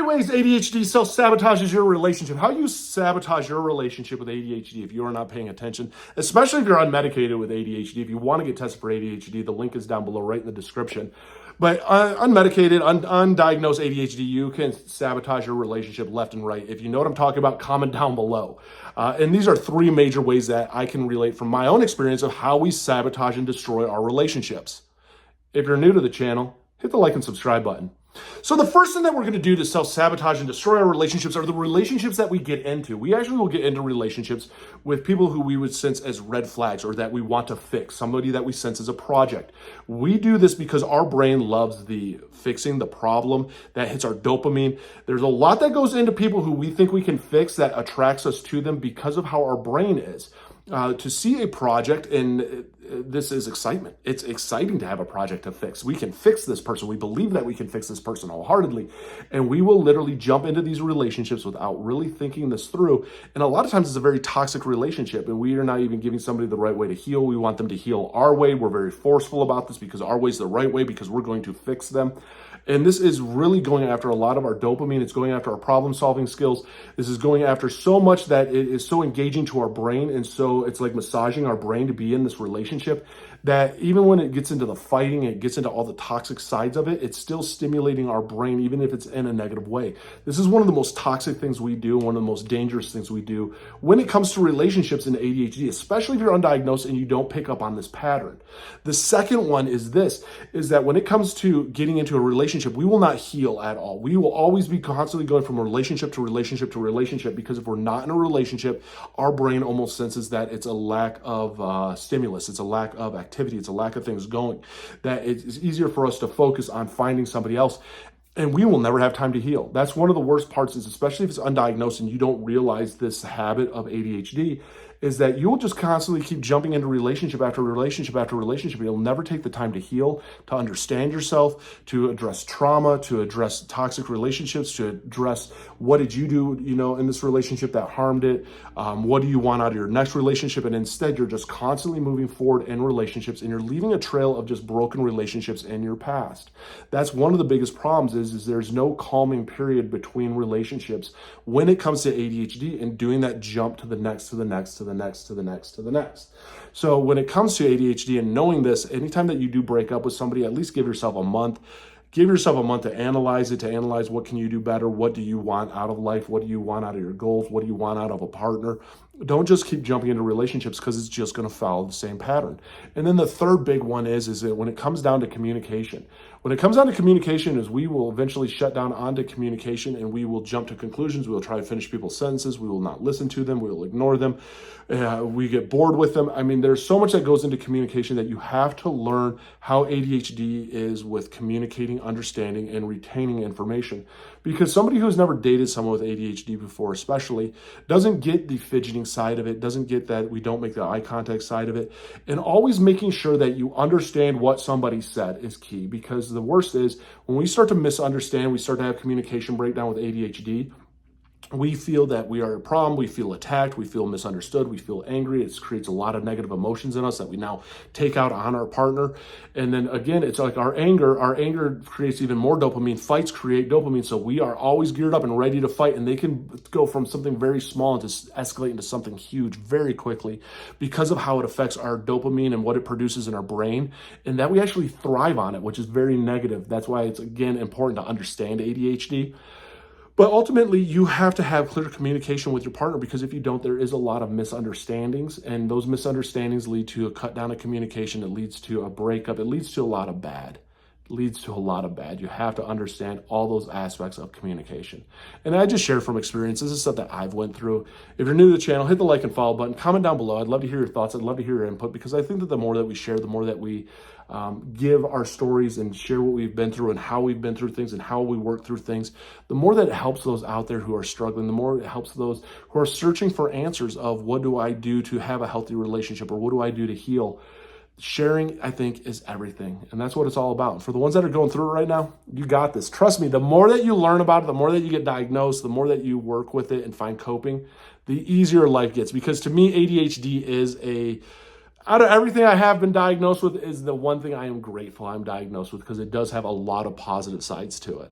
ways ADHD self-sabotages your relationship. How you sabotage your relationship with ADHD if you are not paying attention, especially if you're unmedicated with ADHD. If you want to get tested for ADHD, the link is down below right in the description. But unmedicated, undiagnosed ADHD, you can sabotage your relationship left and right. If you know what I'm talking about, comment down below. And these are three major ways that I can relate from my own experience of how we sabotage and destroy our relationships. If you're new to the channel, hit the like and subscribe button. So the first thing that we're going to do to self-sabotage and destroy our relationships are the relationships that we get into. We actually will get into relationships with people who we would sense as red flags or that we want to fix, somebody that we sense as a project. We do this because our brain loves the fixing, the problem that hits our dopamine. There's a lot that goes into people who we think we can fix that attracts us to them because of how our brain is. To see a project, and this is excitement. It's exciting to have a project to fix. We can fix this person. We believe that we can fix this person wholeheartedly. And we will literally jump into these relationships without really thinking this through. And a lot of times it's a very toxic relationship, and we are not even giving somebody the right way to heal. We want them to heal our way. We're very forceful about this because our way is the right way because we're going to fix them. And this is really going after a lot of our dopamine. It's going after our problem-solving skills. This is going after so much that it is so engaging to our brain. And so it's like massaging our brain to be in this relationship that even when it gets into the fighting, it gets into all the toxic sides of it, it's still stimulating our brain, even if it's in a negative way. This is one of the most toxic things we do, one of the most dangerous things we do when it comes to relationships in ADHD, especially if you're undiagnosed and you don't pick up on this pattern. The second one is this, is that when it comes to getting into a relationship, we will not heal at all. We will always be constantly going from relationship to relationship to relationship because if we're not in a relationship, our brain almost senses that it's a lack of stimulus. It's a lack of activity. It's a lack of things going, that it's easier for us to focus on finding somebody else. And we will never have time to heal. That's one of the worst parts, is especially if it's undiagnosed and you don't realize this habit of ADHD, is that you'll just constantly keep jumping into relationship after relationship after relationship. You'll never take the time to heal, to understand yourself, to address trauma, to address toxic relationships, to address what did you do, in this relationship that harmed it? What do you want out of your next relationship? And instead, you're just constantly moving forward in relationships and you're leaving a trail of just broken relationships in your past. That's one of the biggest problems is there's no calming period between relationships when it comes to ADHD and doing that jump to the next, to the next, to the next, to the next, to the next. So when it comes to ADHD and knowing this, anytime that you do break up with somebody, at least give yourself a month. Give yourself a month to analyze it, to analyze what can you do better, what do you want out of life, what do you want out of your goals, what do you want out of a partner. Don't just keep jumping into relationships because it's just going to follow the same pattern. And then the third big one is that when it comes down to communication, when it comes down to communication is we will eventually shut down onto communication and we will jump to conclusions. We will try to finish people's sentences. We will not listen to them. We will ignore them. We get bored with them. I mean, there's so much that goes into communication that you have to learn how ADHD is with communicating, understanding, and retaining information. Because somebody who's never dated someone with ADHD before, especially, doesn't get the fidgeting side of it, doesn't get that we don't make the eye contact side of it. And always making sure that you understand what somebody said is key, because the worst is when we start to misunderstand, we start to have communication breakdown with ADHD. We feel that we are a problem, we feel attacked, we feel misunderstood, we feel angry. It creates a lot of negative emotions in us that we now take out on our partner. And then again, it's like our anger creates even more dopamine. Fights create dopamine. So we are always geared up and ready to fight. And they can go from something very small and to escalate into something huge very quickly because of how it affects our dopamine and what it produces in our brain. And that we actually thrive on it, which is very negative. That's why it's, again, important to understand ADHD. But ultimately, you have to have clear communication with your partner, because if you don't, there is a lot of misunderstandings, and those misunderstandings lead to a cut down of communication. It leads to a breakup. It leads to a lot of bad. You have to understand all those aspects of communication. And I just shared from experience. This is stuff that I've went through. If you're new to the channel, hit the like and follow button. Comment down below. I'd love to hear your thoughts. I'd love to hear your input, because I think that the more that we share, the more that we give our stories and share what we've been through and how we've been through things and how we work through things, the more that it helps those out there who are struggling, the more it helps those who are searching for answers of what do I do to have a healthy relationship, or what do I do to heal. Sharing, I think, is everything. And that's what it's all about. For the ones that are going through it right now, you got this. Trust me, the more that you learn about it, the more that you get diagnosed, the more that you work with it and find coping, the easier life gets. Because to me, ADHD is out of everything I have been diagnosed with, is the one thing I am grateful I'm diagnosed with, because it does have a lot of positive sides to it.